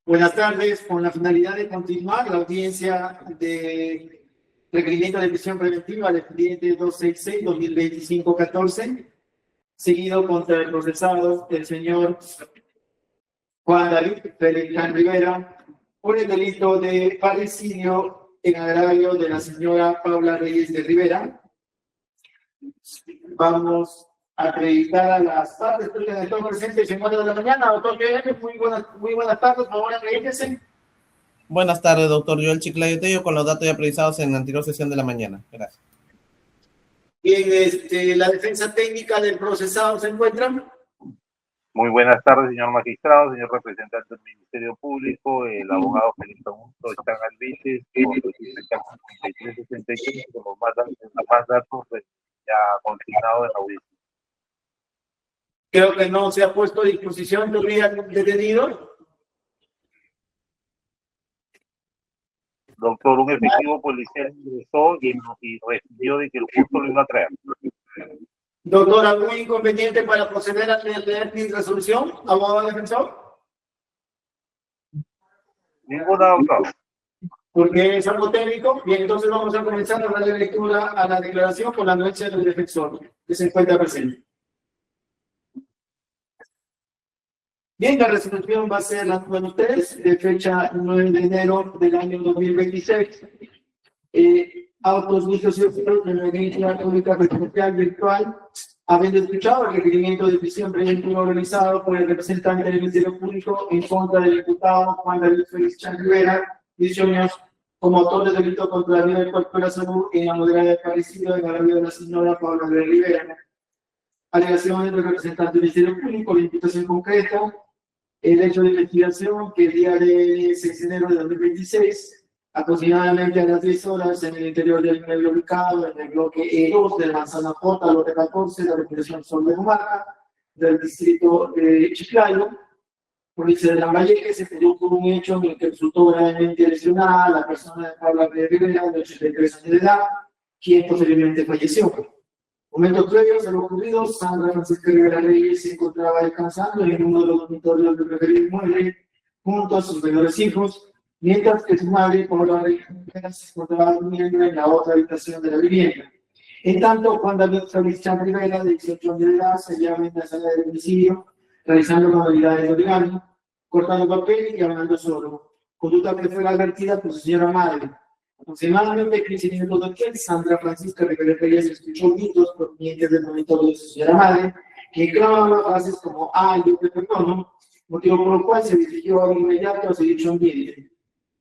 Buenas tardes. Con la finalidad de continuar la audiencia de requerimiento de prisión preventiva del expediente 266-2025-14, seguido contra el procesado, el señor Juan David Félix Rivera, por el delito de parricidio en agravio de la señora Paula Reyes de Rivera. Vamos a acreditar a las partes que están presentes en 4 de la mañana. Doctor Guillermo, muy buenas tardes, por favor, acredítese. Buenas tardes, doctor Joel Chiclayo Tello, con los datos ya precisados en la anterior sesión de la mañana. Gracias. Bien, la defensa técnica del procesado se encuentra. Muy buenas tardes, señor magistrado, señor representante del Ministerio Público, el abogado Felipe Augusto Están Alvites, con los 3365, con los más datos ya consignados en la audiencia. Creo que no se ha puesto a disposición todavía del detenido. Doctor, un efectivo policial ingresó y recibió de que el justo lo iba a traer. Doctor, ¿algún inconveniente para proceder a leer mi resolución, abogado defensor? Ninguna, doctor. Porque es algo técnico. Bien, entonces vamos a comenzar a darle lectura a la declaración por la anuencia del defensor, que se encuentra presente. Bien, la resolución va a ser la número 3, de fecha 9 de enero del año 2026. Autos, juicios y otros de la Audiencia Pública Presidencial Virtual, habiendo escuchado el requerimiento de prisión preventiva realizado por el representante del Ministerio Público en contra del diputado Juan David Félix Rivera, 18 años, como autor del delito contra la vida del cuerpo y la salud en la modalidad de parricidio en agravio de la señora Paula de Rivera. Alegaciones del representante del Ministerio Público, la imputación concreta, el hecho de investigación que el día de 6 de enero de 2026, aproximadamente a las 10 horas, en el interior del inmueble ubicado en el bloque E2 de la manzana J, lote 14, la República Sol de Humaca, del distrito de Chiclayo, provincia de Lambayeque, se produjo un hecho en el que resultó gravemente lesionada la persona de Paula de Rivera, de 83 años de edad, quien posteriormente falleció. Momentos previos a lo ocurrido, Sandra Francisca Rivera Reyes se encontraba descansando en uno de los dormitorios del referido inmueble junto a sus menores hijos, mientras que su madre, Paula Reyes, se encontraba durmiendo en la otra habitación de la vivienda. En tanto, Juan David Félix Rivera, de 18 años de edad, se hallaba en la sala de domicilio, realizando manualidades de origami, cortando papel y hablando solo, conducta que fue advertida por su señora madre. Aproximadamente 15 minutos después, Sandra Francisca Rivera Reyes escuchó gritos provenientes del dormitorio de su señora madre, que clamaban frases como "ay, yo te perdono", motivo por el cual se dirigió de inmediato a su dicho ambiente.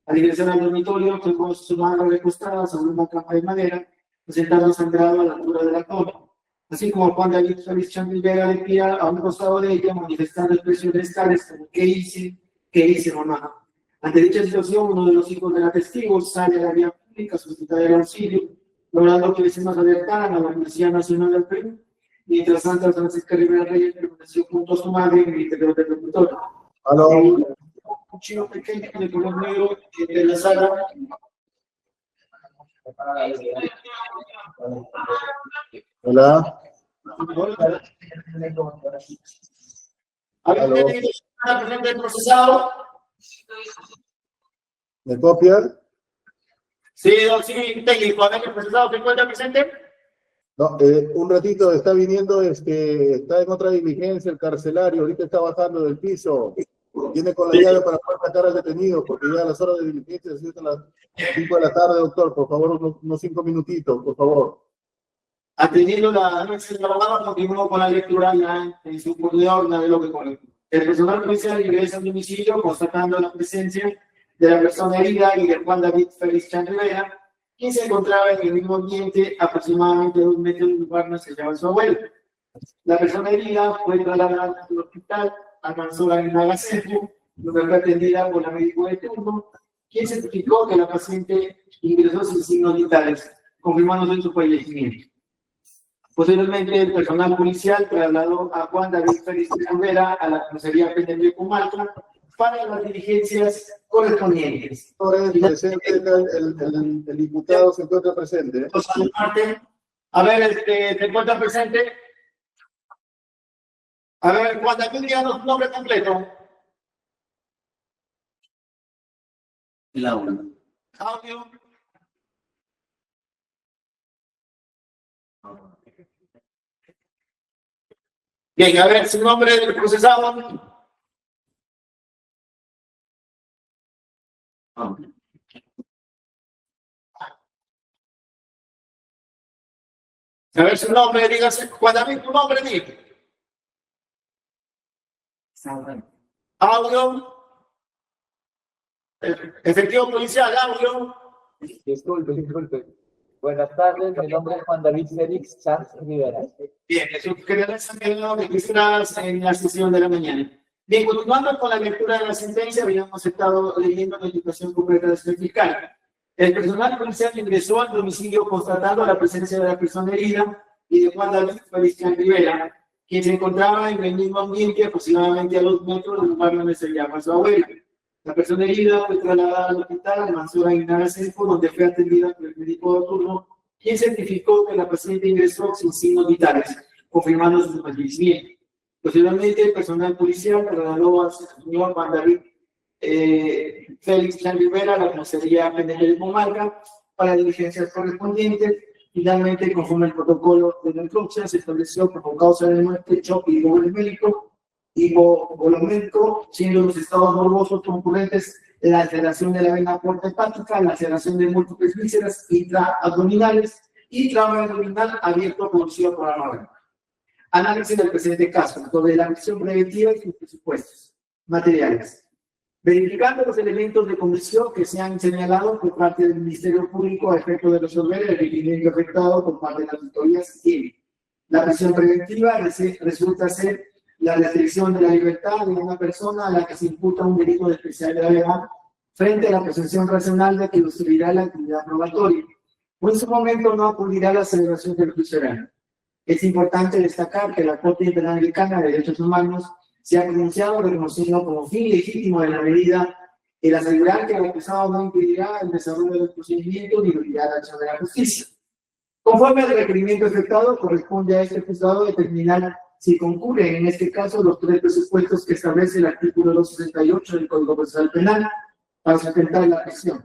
Al ingresar al dormitorio, tocó su mano recostada sobre una cama de madera, presentando sangrado a la altura de la cama, así como Juan David Félix Rivera de pie a un costado de ella, manifestando expresiones tales como "¿qué hice? ¿Qué hice, mamá?". Ante dicha situación, uno de los hijos de la testigo sale a la vía pública a solicitar el auxilio, logrando que vecinos alertaran a la Policía Nacional del Perú, mientras Sandra Francisca Rivera Reyes permaneció junto a su madre en el interior del dormitorio. Un chino pequeño de color negro de la sala. Hola. ¿Habéis tenido una presente del procesado? ¿Me copian? Sí, técnico. ¿A ver el procesado se encuentra presente? No, un ratito, está viniendo, está en otra diligencia, el carcelario, ahorita está bajando del piso. Viene con la llave para poder sacar al detenido, porque ya a las horas de diligencia se a las 5 de la tarde, doctor. Por favor, unos 5 minutitos, por favor. Atendiendo la anuencia de la abogada, continuó con la lectura ya en su orden de lo que pone. El personal policial ingresa al domicilio constatando la presencia de la persona herida y de Juan David Félix Rivera, quien se encontraba en el mismo ambiente aproximadamente 2 metros del lugar donde se hallaba su abuelo. La persona herida fue trasladada al hospital Almanzora Aguinaga Centro, donde fue atendida por la médico de turno, quien certificó que la paciente ingresó sin signos vitales, confirmándose su fallecimiento. Posteriormente, el personal policial trasladó a Juan David Félix Rivera a la comisaría penal de Comalca para las diligencias correspondientes. El diputado se encuentra presente. A ver, ¿se encuentra presente? A ver, Juan David, díganos su nombre completo. El aula. Audio. Bien, a ver, su nombre del procesado. A ver su nombre, dígase, Juan David, tu nombre, diga. Audio. Efectivo policial, audio. Disculpe. Buenas tardes, mi nombre es Juan David Félix Sanz Rivera. Bien, eso quería resaltar registradas en la sesión de la mañana. Bien, continuando con la lectura de la sentencia, habíamos estado leyendo la situación concreta de este fiscal. El personal policial ingresó al domicilio constatando la presencia de la persona herida y de Juan David Félix Rivera, quien se encontraba en el mismo ambiente aproximadamente a 2 metros del lugar donde se llama su abuela. La persona herida fue trasladada al hospital Mansura Aguinaga Senco, donde fue atendida por el médico de turno, quien certificó que la paciente ingresó sin signos vitales, confirmando su fallecimiento. Posteriormente, el personal policial trasladó al señor Juan David Félix Rivera a la comisaría penal de Comarca para diligencias correspondientes. Finalmente, conforme al protocolo de la autopsia, se estableció como causa de muerte choque hipovolémico, siendo los estados morbosos concurrentes la alteración de la vena porta hepática, la alteración de múltiples vísceras intraabdominales y trauma abdominal abierto producido por la análisis del presente caso sobre la prisión preventiva y sus presupuestos materiales. Verificando los elementos de comisión que se han señalado por parte del Ministerio Público a efecto de resolver el requerimiento afectado por parte de las autoridades y la prisión preventiva resulta ser la restricción de la libertad de una persona a la que se imputa un delito de especial gravedad frente a la presunción racional de que obstruirá la actividad probatoria, o en su momento no acudirá a la celebración del juicio oral. Es importante destacar que la Corte Interamericana de Derechos Humanos se ha pronunciado reconociendo como fin legítimo de la medida el asegurar que el acusado no impedirá el desarrollo del procedimiento ni impedirá la acción de la justicia. Conforme al requerimiento efectuado, corresponde a este juzgado determinar si concurren en este caso los 3 presupuestos que establece el artículo 268 del Código Procesal Penal para sustentar la prisión.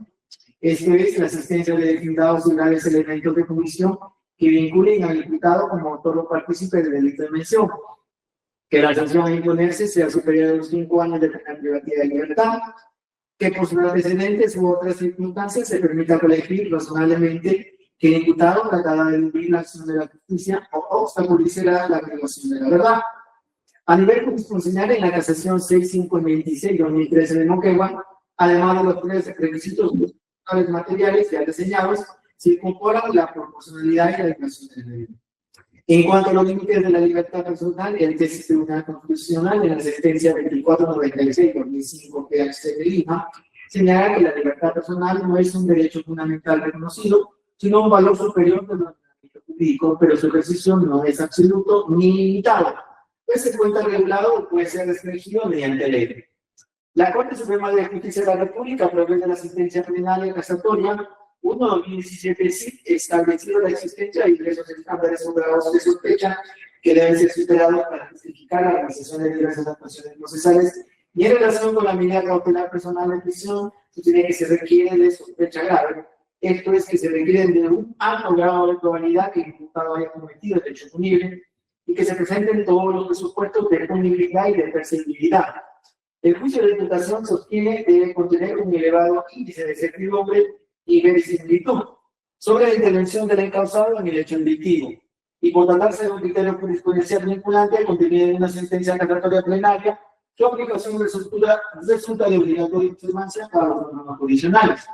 Esto es la asistencia de determinados y graves elementos de comisión que vinculen al imputado como autor o partícipe del delito de mención, que la sanción a imponerse sea superior a los 5 años de pena privativa de libertad, que por sus antecedentes u otras circunstancias se permita colegir razonablemente que el imputado tratará de eludir la acción de la justicia o obstaculizará la privación de la verdad. A nivel jurisdiccional, en la casación 6526-2013 de Moquegua, además de los 3 requisitos materiales ya reseñados, se incorporan la proporcionalidad y la adecuación de la ley. En cuanto a los límites de la libertad personal, el tesis tribunal constitucional en la sentencia 2496-2005 PHC de Lima señala que la libertad personal no es un derecho fundamental reconocido, sino un valor superior del ordenamiento jurídico, pero su ejercicio no es absoluto ni limitado, pues se encuentra regulado o puede ser restringido mediante ley. La Corte Suprema de Justicia de la República, a través de la sentencia plenaria casatoria 1/2017, estableció la existencia de ingresos estándares sobrados de sospecha que deben ser superados para justificar la realización de diversas actuaciones procesales, y en relación con la medida cautelar personal de prisión, se tiene que se requiere de sospecha grave. Esto es que se requiere de un alto grado de probabilidad que el imputado haya cometido el hecho punible y que se presenten todos los presupuestos de punibilidad y de perseguibilidad. El juicio de imputación sostiene debe contener un elevado índice de certidumbre y verisimilitud sobre la intervención del encausado en el hecho delictivo, y por tratarse de un criterio jurisprudencial vinculante al contenido de una sentencia casatoria plenaria, su aplicación resulta de obligatoria observancia para los órganos jurisdiccionales.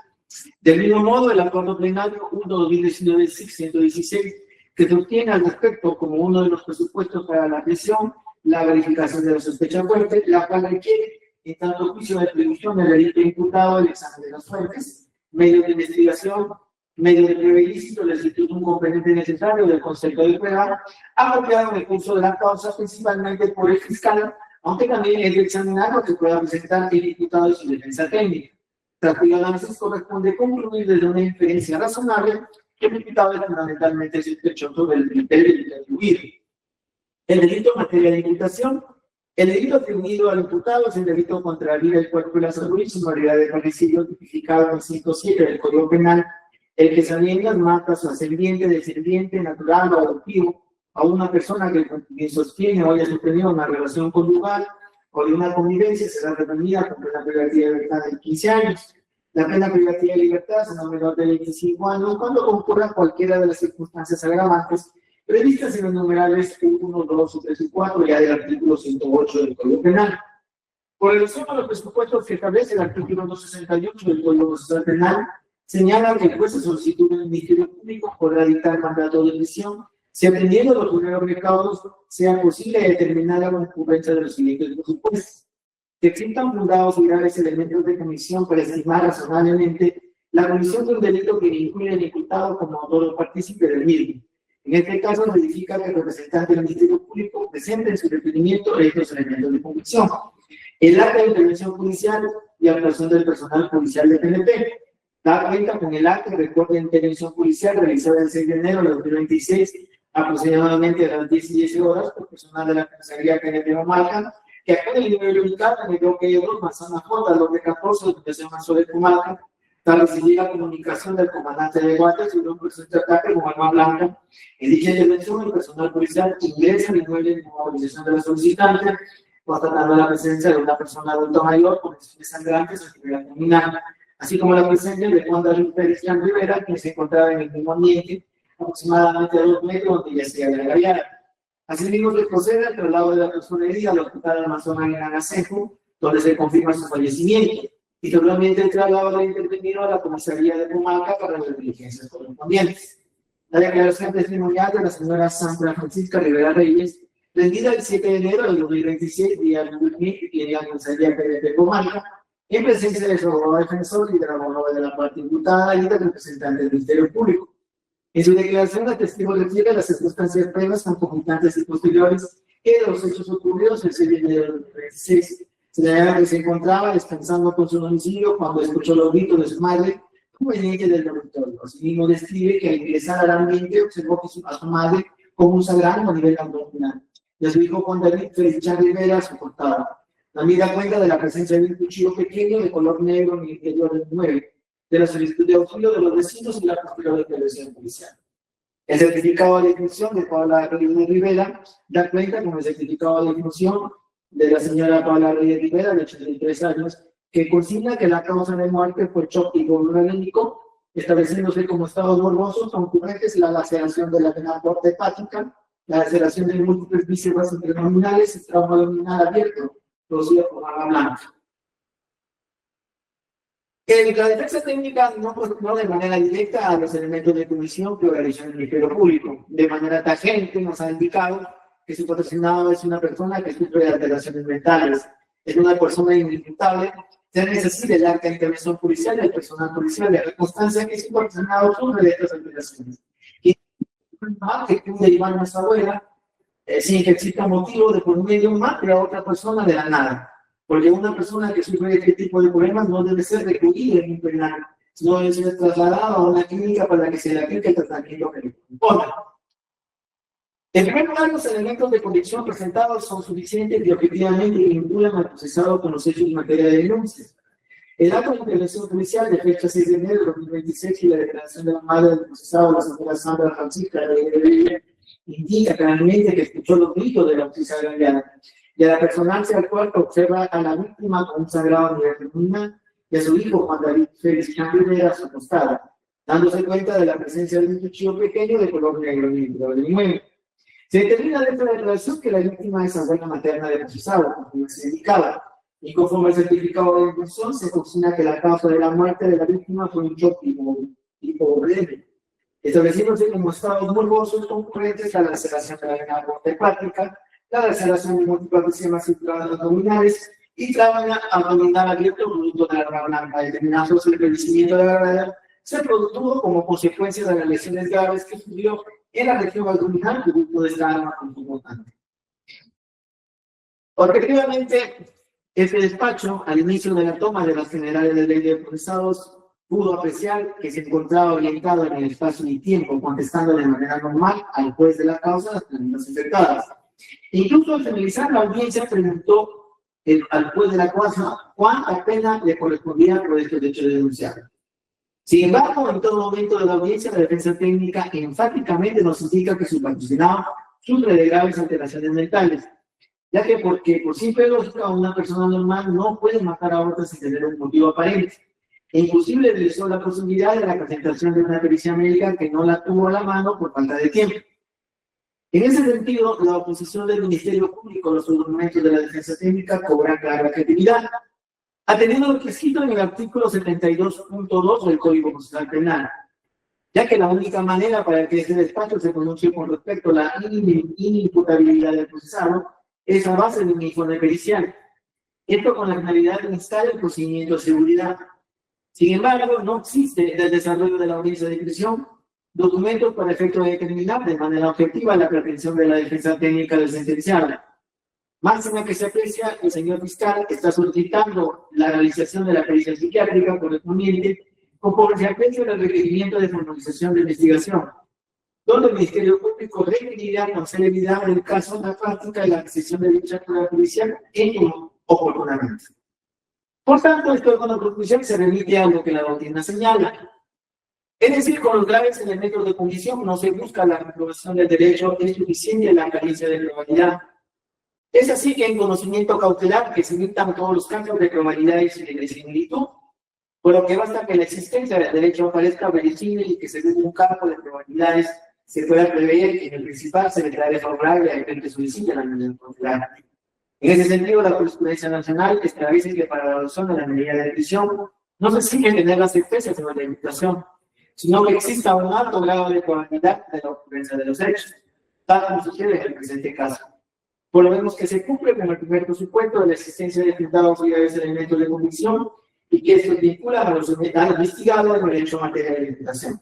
Del mismo modo, el acuerdo plenario 1/2019-116, que sostiene al respecto como uno de los presupuestos para la prisión la verificación de la sospecha fuerte, la cual requiere, en tanto juicio de atribución del delito imputado, el examen de las fuentes, medio de investigación, medio de prueba ilícito, la solicitud de un componente necesario del concepto de prueba, apropiado en el curso de la causa, principalmente por el fiscal, aunque también es de examinar lo que pueda presentar el imputado y su defensa técnica. Tras cuyo análisis corresponde concluir desde una inferencia razonable que el imputado es fundamentalmente sospechoso del delito atribuido. El delito en materia de imputación El delito atribuido al imputado es el delito contra la vida, el cuerpo y la salud, y su modalidad de parecido tipificado en 107 del Código Penal, el que sabiendas mata a su ascendiente, descendiente, natural o adoptivo a una persona que quien sostiene o haya sostenido una relación conyugal o de una convivencia será reprimida con pena privativa de libertad de 15 años. La pena privativa de libertad será menor de 25 años cuando concurra cualquiera de las circunstancias agravantes previstas en los numerales 1, 2, 3 y 4 ya del artículo 108 del Código Penal. Por relación a los presupuestos que establece el artículo 268 del Código Procesal Penal, señala que el juez de solicitud del Ministerio Público podrá dictar mandato de prisión si atendiendo los primeros recaudos sea posible determinar la concurrencia de los siguientes presupuestos. Que existan fundados y graves elementos de comisión para estimar razonablemente la comisión de un delito que incluye al imputado como autor o partícipe del mismo. En este caso, verifica que el representante del Ministerio Público presente en su requerimiento estos elementos de convicción. El acta de intervención judicial y actuación del personal policial de PNP da cuenta con el acta de recorte de intervención judicial realizada el 6 de enero de 2026, aproximadamente a las 10:10 horas, por personal de la Comisaría PNP Comalca, que acá en el nivel ubicado en el bloque 2, Manzana J, bloque 14, donde se llama de Comalca, para recibir la comunicación del comandante de Guates sobre un presunto ataque con arma blanca. En dicha intervención, el personal policial ingresa al inmueble de movilización de la solicitante, constatando la presencia de una persona adulta mayor con lesiones sangrantes o actividad criminal, así como la presencia de Juan David Pérez Rivera, que se encontraba en el mismo ambiente, aproximadamente a 2 metros donde ya se había agravado. Asimismo, se procede al traslado de la persona herida al hospital Amazonas en Agacejo, donde se confirma su fallecimiento, y totalmente el traslado del intervenido a la comisaría de Comalca para las diligencias correspondientes. La declaración testimonial de la señora Sandra Francisca Rivera Reyes, rendida el 7 de enero del 2026, día del MIC y en la comisaría de Comalca, en presencia de su abogado defensor y del abogado de la parte imputada y del representante del Ministerio Público. En su declaración, el testigo refiere a las circunstancias previas, concomitantes y posteriores que de los hechos ocurridos el 6 de enero del 2026. Señala que se encontraba descansando con su domicilio cuando escuchó los gritos de su madre provenientes del dormitorio. Asimismo, describe que al ingresar al ambiente observó a su madre con un sangrado a nivel abdominal y a su hijo Juan David Félix Rivera soportaba. También da cuenta de la presencia de un cuchillo pequeño de color negro en el interior del mueble, de la solicitud de auxilio de los vecinos y la posterior declaración policial. El certificado de defunción de Paula Rivera da cuenta con el certificado de defunción de la señora Paula Rivera, de 83 años, que consigna que la causa de muerte fue shock hipoglucémico, estableciéndose como estados morbosos concurrentes la laceración de la vena porta hepática, la laceración de múltiples vísceras internominales y trauma abdominal abierto, producido por arma blanca. La defensa técnica no de manera directa a los elementos de comisión que realizó el Ministerio Público. De manera tangente nos ha indicado que su patrocinado es una persona que sufre de alteraciones mentales, es una persona inimputable, se necesita el acta de intervención policial y el personal policial de constancia que su patrocinado sufre de estas alteraciones. Y que puede llevar a nuestra abuela sin que exista motivo de por medio mate a otra persona de la nada. Porque una persona que sufre de este tipo de problemas no debe ser recluida en un penal, sino debe ser trasladada a una clínica para que se le aplique el tratamiento que le corresponda. En primer lugar, los elementos de convicción presentados son suficientes y objetivamente vinculan al procesado con los hechos en materia de denuncia. El acto de intervención policial de fecha 6 de enero de 2026 y la declaración de la madre del procesado, la señora Sandra Francisca Rivera, indica claramente que escuchó los gritos de la justicia agraviada. Y a la personarse al cuarto observa a la víctima con un sagrado a nivel criminal y a su hijo Juan David Félix Rivera a su costado, dándose cuenta de la presencia de un cuchillo pequeño de color negro en el interior del inmueble. Se determina dentro de la declaración que la víctima es abuela materna del procesado, como se indicaba, y conforme al certificado de defunción se consigna que la causa de la muerte de la víctima fue un shock tipo breve, estableciéndose como estados morbosos concurrentes a la laceración de la vena porta hepática, la laceración de múltiples vísceras circulares abdominales y trauma abdominal abierto producto de la arma blanca, determinando el fallecimiento de la gravedad se produjo como consecuencia de las lesiones graves que sufrió en la región abdominal producto de esta arma contundente. Objetivamente, este despacho, al inicio de la toma de las generales de ley de procesados, pudo apreciar que se encontraba orientado en el espacio y tiempo, contestando de manera normal al juez de la causa las preguntas enfrentadas. Incluso al finalizar la audiencia preguntó al juez de la causa cuánta pena le correspondía por este hecho de denunciar. Sin embargo, en todo momento de la audiencia, la defensa técnica enfáticamente nos indica que su patrocinado sufre de graves alteraciones mentales, ya que porque por simple lógica una persona normal no puede matar a otra sin tener un motivo aparente. E inclusive realizó la posibilidad de la presentación de una pericia médica que no la tuvo a la mano por falta de tiempo. En ese sentido, la oposición del Ministerio Público a los argumentos de la defensa técnica cobra clara efectividad, atendiendo lo que escrito en el artículo 72.2 del Código Procesal Penal, ya que la única manera para que este despacho se pronuncie con respecto a la inimputabilidad del procesado es a base de un informe pericial, esto con la finalidad de instar el procedimiento de seguridad. Sin embargo, no existe desde el desarrollo de la audiencia de prisión documentos para efecto de determinar de manera objetiva la pretensión de la defensa técnica del sentenciado. Máxima que se aprecia, el señor fiscal está solicitando la realización de la pericia psiquiátrica correspondiente conforme se aprecia el requerimiento de formalización de investigación, donde el Ministerio Público requerirá con celeridad el caso en la práctica de la adquisición de dicha prueba policial oportunamente. Por tanto, este órgano judicial se remite a lo que la doctrina señala. Es decir, con los graves elementos de condición no se busca la reprobación del derecho, es suficiente la carencia de probabilidad. Es así que en conocimiento cautelar que se evitan todos los casos de probabilidades y de similitud, por lo que basta que la existencia del derecho aparezca verisimil y que según un campo de probabilidades se pueda prever que en el principal se declare favorable a aquel que solicite la medida cautelar. En ese sentido, la jurisprudencia nacional establece que para la adopción de la medida de prisión no se exige tener las certezas de la imputación, sino que exista un alto grado de probabilidad de la ocurrencia de los hechos, tal como sucede en el presente caso. Por lo menos que se cumple con el primer presupuesto de la existencia de fundados y graves elementos de convicción y que esto vincula a los investigados en el derecho a materia de imputación.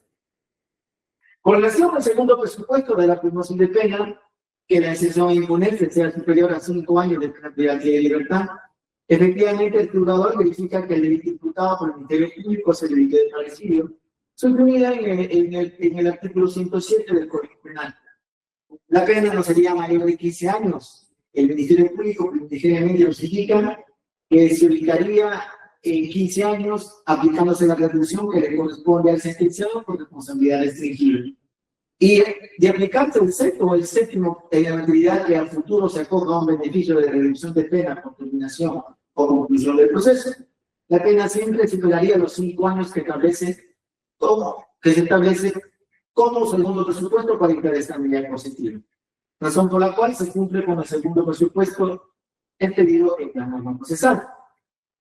Con relación al segundo presupuesto de la promoción de pena, que la exención a imponerse sea superior a 5 años de privacidad de libertad, efectivamente el juzgador verifica que el delito imputado por el Ministerio Público es el delito de parricidio, suprimida en el artículo 107 del Código Penal. La pena no sería mayor de 15 años. El Ministerio Público ligeramente justifica que se ubicaría en 15 años aplicándose la reducción que le corresponde al sentenciado por responsabilidad restringida. Y de aplicarse el sexto o el séptimo en la actividad que al futuro se acoja un beneficio de reducción de pena por terminación o conclusión del proceso, la pena siempre superaría los 5 años que se establece como segundo presupuesto para dictar esta medida positiva. Razón por la cual se cumple con el segundo presupuesto expedido en la norma procesal.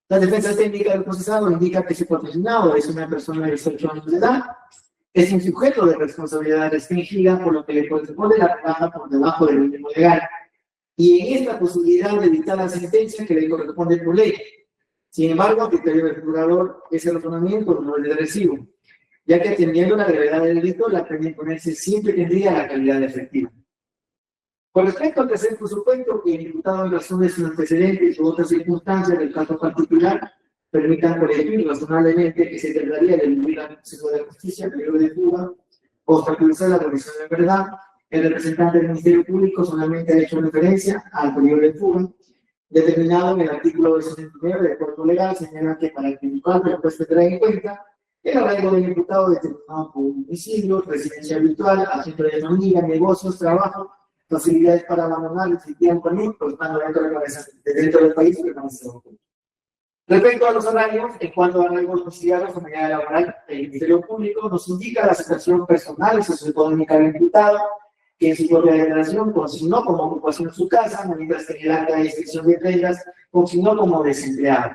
La defensa técnica del procesado indica que su patrocinado es una persona de 18 años de edad, es un sujeto de responsabilidad restringida, por lo que le corresponde la rebaja por debajo del mínimo legal. Y en esta posibilidad de dictar la sentencia que le corresponde por ley. Sin embargo, a criterio del juzgador, ese razonamiento no es de recibo, ya que atendiendo la gravedad del delito, la pena imponerse siempre tendría la calidad de efectiva. Con respecto al tercer presupuesto, que el imputado en razón de sus antecedentes u otras circunstancias del caso particular permitan corregir razonablemente que se trataría de eludir al proceso de justicia, periodo de fuga, o obstaculizar la revisión de verdad, el representante del Ministerio Público solamente ha hecho referencia al periodo de fuga, determinado en el artículo 69 del Código Legal, señala que para que el imputado después se tenga en cuenta el arraigo del imputado determinado por domicilio, residencia habitual, asunto de familia, negocios, trabajo, facilidades para abandonar el tiempo estando dentro del país, pero no se ocurre. Respecto a los horarios, en cuanto a arraigos domiciliarios o medida laboral, el Ministerio Público nos indica la situación personal y socioeconómica del imputado, que en su propia declaración consignó como ocupación su casa, mientras que en el acta de inscripción de rentas consignó como desempleado.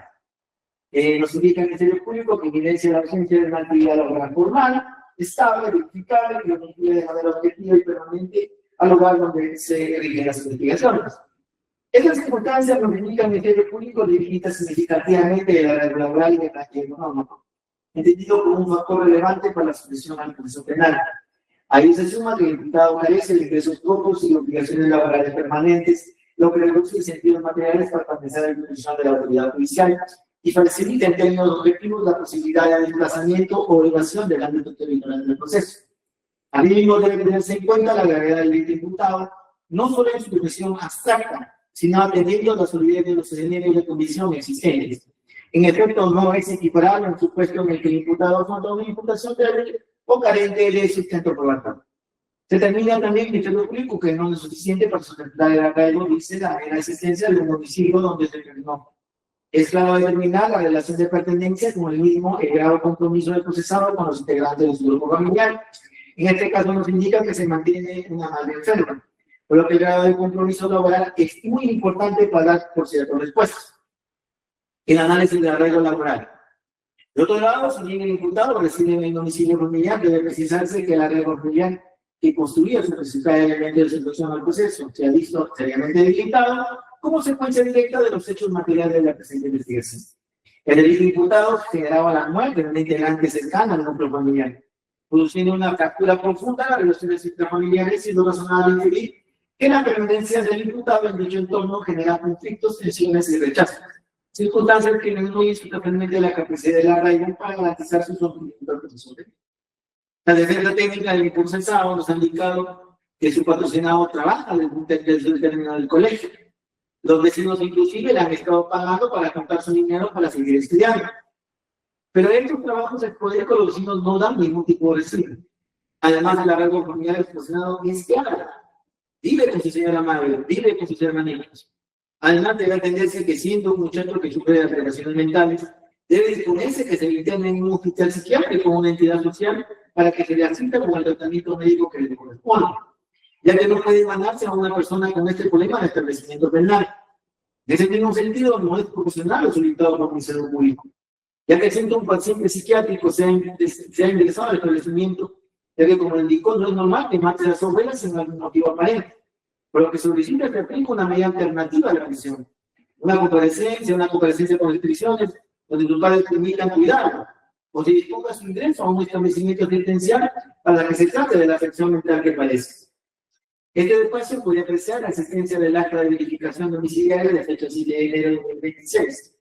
Nos indica el Ministerio Público que evidencia la ausencia de una actividad laboral formal, estable, verificable, que lo concluye de manera objetiva y permanente al lugar donde se rigen las investigaciones. Estas circunstancias nos indican el Ministerio Público dirigida significativamente de la red laboral y de la económico, entendido como un factor relevante para la solución al proceso penal. Ahí se suma que el imputado carece de ingresos propios y obligaciones laborales permanentes, lo que reduce incentivos materiales para compensar la impulsión de la autoridad judicial y facilita en términos objetivos la posibilidad de desplazamiento o evasión del ámbito territorial del proceso. Asimismo, debe tenerse en cuenta la gravedad del delito imputado, no solo en su definición abstracta, sino atendiendo a la solidez de los escenarios de condición existentes. En efecto, no es equiparable un supuesto en el que el imputado afronta una imputación débil o carente de sustento probatorio. Se termina también el Ministerio Público que no es suficiente para sustentar el arraigo, dice la mera existencia de un municipio donde se terminó. Es claro determinar la relación de pertenencia con el mismo, el grado de compromiso del procesado con los integrantes de su grupo familiar. En este caso nos indica que se mantiene una madre enferma, por lo que el grado de compromiso laboral es muy importante para dar por ciertas respuestas. El análisis de arraigo laboral. De otro lado, si bien el imputado reside en el domicilio familiar, debe precisarse que el arraigo familiar que construía su principal elemento de situación al proceso se ha visto seriamente debilitado como consecuencia directa de los hechos materiales de la presente investigación. El delito imputado generaba la muerte de un integrante cercano al núcleo familiar, produciendo una fractura profunda en las relaciones intrafamiliares, siendo razonable inferir que la permanencia del imputado en dicho entorno genera conflictos, tensiones y rechazo, circunstancias que disminuyen sustancialmente la capacidad del arraigo para garantizar su sometimiento al proceso. La defensa técnica del impulsado nos ha indicado que su patrocinado trabaja desde el término del colegio. Los vecinos inclusive le han estado pagando para contar su dinero para seguir estudiando. Pero estos trabajos exponer con los vecinos no dan ningún tipo de recibo. Además, el arraigo familiar exposicionado es claro. Vive con su señora madre, vive con sus hermanitos. Además, debe atenderse que siendo un muchacho que sufre de alteraciones mentales, debe disponerse que se le interne en un hospital psiquiátrico o una entidad social para que se le asista con el tratamiento médico que le corresponde, ya que no puede mandarse a una persona con este problema de establecimiento penal. En ese mismo sentido, no es proporcional lo solicitado por el Ministerio Público, ya que siendo un paciente psiquiátrico sea ingresado al establecimiento, ya que como indicó, no es normal que mate las abuelas sin algún motivo aparente, por lo que solicita que aplique una medida alternativa a la prisión, una comparecencia con restricciones, donde los padres permitan cuidarlo, o se disponga su ingreso a un establecimiento penitenciario para que se trate de la afección mental que padece. Este despacho podría apreciar la existencia del acta de verificación domiciliaria de fecha 7 de enero de 2026.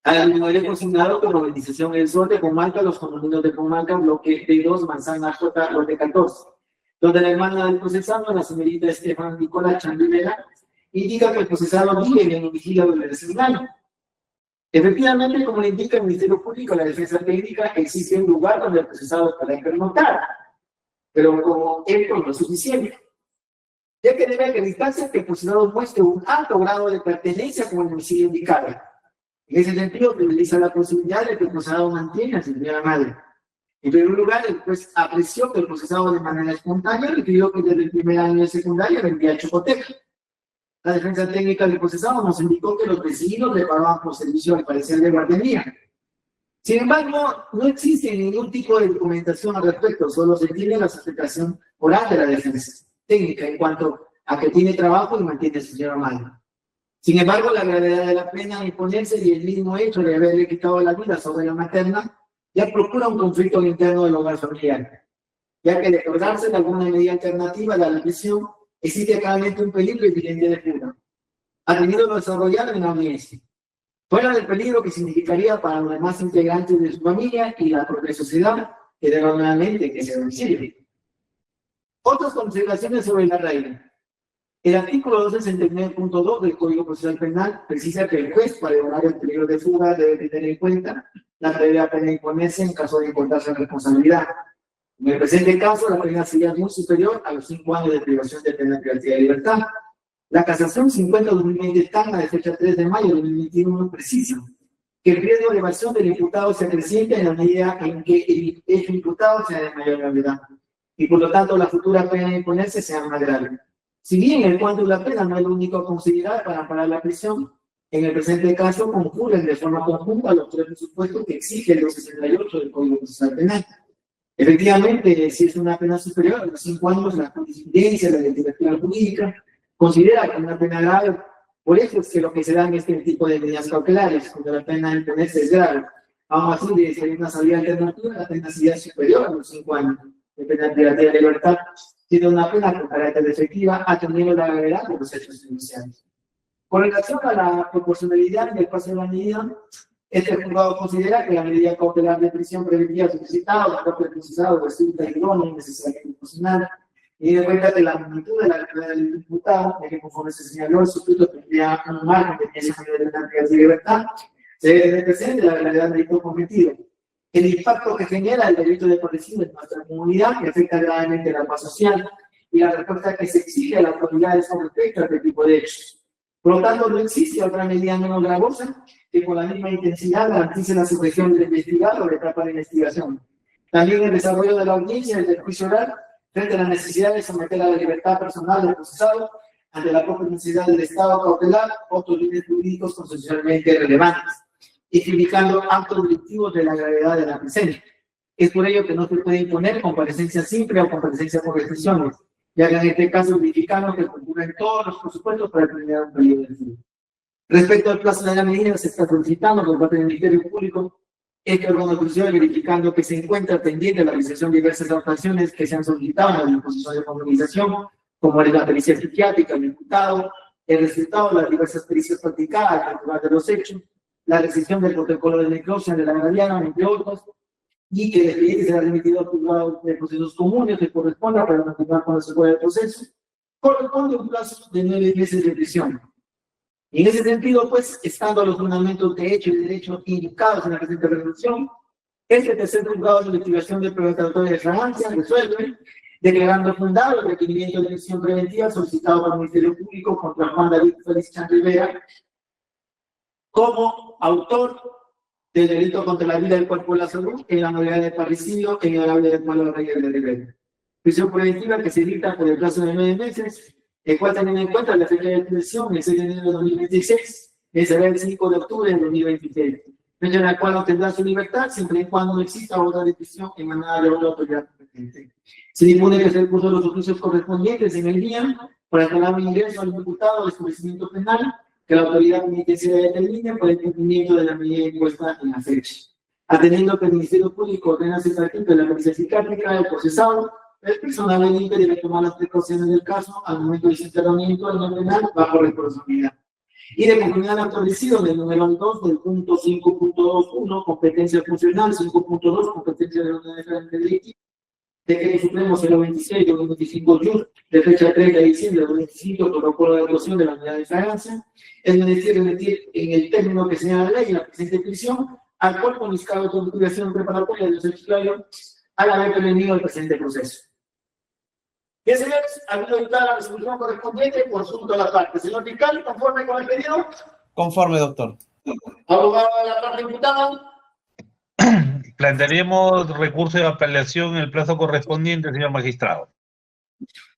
Al número consignado con organización El Sol de Comalca, los condominios de Comalca, bloque B2, Manzana J, lote 14, donde la hermana del procesado, la señorita Estefan Nicolás Chandivera, indica que el procesado vive en el domicilio del vecindario. Efectivamente, como le indica el Ministerio Público, la defensa técnica, existe un lugar donde el procesado pueda pernoctar, pero como esto no es suficiente, ya que debe acreditarse que el procesado muestre un alto grado de pertenencia con el domicilio indicado. En ese sentido, utiliza la posibilidad de que el procesado mantenga a su señora madre. En primer lugar, el juez apreció que el procesado de manera espontánea refirió que desde el primer año de secundaria vendía chocoteca. La defensa técnica del procesado nos indicó que los vecinos le pagaban por servicio al parecer de guardería. Sin embargo, no existe ningún tipo de documentación al respecto, solo se tiene la sustentación oral de la defensa técnica en cuanto a que tiene trabajo y mantiene a su señora madre. Sin embargo, la gravedad de la pena a imponerse y el mismo hecho de haberle quitado la vida sobre la materna ya procura un conflicto interno del hogar familiar, ya que de acordarse de alguna medida alternativa a la prisión, existe claramente un peligro evidente de fuga, ha tenido que desarrollar en la audiencia, fuera del peligro que significaría para los demás integrantes de su familia y la propia sociedad, que debe nuevamente que se domicilio. Otras consideraciones sobre la regla. El artículo 269.2 del Código Procesal Penal precisa que el juez, para evaluar el peligro de fuga, debe tener en cuenta la previa pena imponerse en caso de encontrarse en responsabilidad. En el presente caso, la pena sería muy superior a los 5 años de privación de pena privativa de libertad. La casación 50-2020 Tacna de fecha 3 de mayo de 2021 precisa que el riesgo de evasión del imputado se acrecienta en la medida en que el hecho imputado sea de mayor gravedad y por lo tanto la futura pena de imponerse sea más grave. Si bien el cuanto de la pena no es lo único a considerar para parar la prisión, en el presente caso concurren de forma conjunta los tres presupuestos que exige el 268 del Código Procesal Penal. Efectivamente, si es una pena superior a los 5 años, la jurisprudencia, la literatura jurídica, considera que una pena grave. Por eso es que lo que se dan es este tipo de medidas cautelares, cuando la pena de imponerse es grave. Aún así, de ser una salida alternativa, la pena sería superior a los 5 años de pena privativa de libertad, siendo una pena con carácter efectiva, atendiendo la gravedad de los hechos iniciales. Con relación a la proporcionalidad del paso de la medida, este juzgado considera que la medida cautelar de prisión preventiva solicitada, la propia procesado resulta idónea y necesaria y proporcional, Y de cuenta de la magnitud de la gravedad del imputado, de que conforme se señaló, el sujeto tendría un margen de 10 años de cantidad de libertad, se debe tener presente la gravedad del delito cometido, el impacto que genera el delito de parecido en nuestra comunidad, que afecta gravemente la paz social, y la respuesta que se exige a las autoridades con respecto a este tipo de hechos. Por lo tanto, no existe otra medida menos gravosa que con la misma intensidad garantice la sujeción del investigado o la etapa de investigación. También el desarrollo de la audiencia y del juicio oral frente a la necesidad de someter a la libertad personal del procesado ante la propia necesidad del estado cautelar otros bienes jurídicos constitucionalmente relevantes, identificando actos delictivos de la gravedad de la presente. Es por ello que no se puede imponer comparecencia simple o comparecencia por restricciones, ya que en este caso verificando que concurren todos los presupuestos para terminar un periodo de tiempo. Respecto al plazo de la medida, se está solicitando por parte del Ministerio Público este órgano judicial verificando que se encuentra pendiente la realización de diversas actuaciones que se han solicitado en la disposición de comunicación, como la pericia psiquiátrica del imputado, el resultado de las diversas pericias practicadas al lugar de los hechos, la recepción del protocolo de necropsia de la guardiana, entre otros, y que el expediente será remitido al juzgado de procesos comunes que corresponda para continuar con la secuela del proceso, corresponde un plazo de 9 meses de prisión. Y en ese sentido, pues, estando los fundamentos de hecho y de derecho indicados en la presente resolución, este tercer juzgado de investigación de preparatoria de fragancia resuelve, declarando fundado el requerimiento de prisión preventiva solicitado por el Ministerio Público contra Juan David Félix Chan Rivera como autor del delito contra la vida del cuerpo y la salud en la modalidad de parricidio en el honorable del pueblo de Reyes de Rivera. Prisión preventiva que se dicta por el plazo de 9 meses, el cual teniendo en cuenta la fecha de prisión, el 6 de enero de 2026, será el 5 de octubre de 2026, fecha en la cual obtendrá su libertad siempre y cuando no exista orden de prisión emanada de otra autoridad competente. Se dispone que se curso los oficios correspondientes en el día para aclarar un ingreso al imputado de establecimiento penal que la autoridad penitenciaria determine por el cumplimiento de la medida impuesta en la fecha. Atendiendo que el Ministerio Público ordena se practique la pericia psiquiátrica del procesado, el personal del INPE debe tomar las precauciones del caso al momento de su internamiento en el penal bajo responsabilidad. Y de conformidad al establecido del número 2 del punto 5.21, competencia funcional, 5.2, competencia de una diferente delictiva, Decreto Supremo 026 de 25 de fecha 30 de diciembre de 2025, protocolo de actuación de la unidad de fragancia, es menester remitir en el término que señala la ley la presente prisión al cual con mis cargos de investigación preparatoria del secretario al haber prevenido el presente proceso. Bien, señores, habiendo dictado la resolución correspondiente, consulto a la parte. Señor fiscal, ¿conforme con el pedido? Conforme, doctor. Abogado de la parte imputada. Plantearíamos recurso de apelación en el plazo correspondiente, señor magistrado.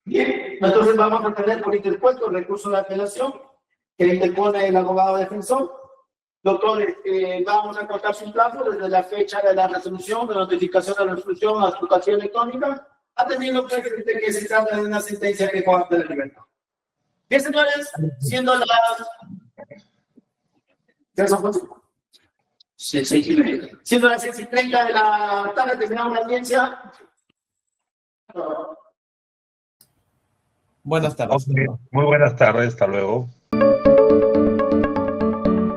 Bien, entonces vamos a tener por interpuesto el recurso de apelación que interpone el abogado defensor. Doctor, vamos a cortar su plazo desde la fecha de la resolución, de notificación de la resolución a su educación electrónica, atendiendo que se trata de una sentencia que coarta la libertad. Bien, señores, siendo las 6:30 de la tarde, terminamos la audiencia. Buenas tardes. Muy buenas tardes, hasta luego.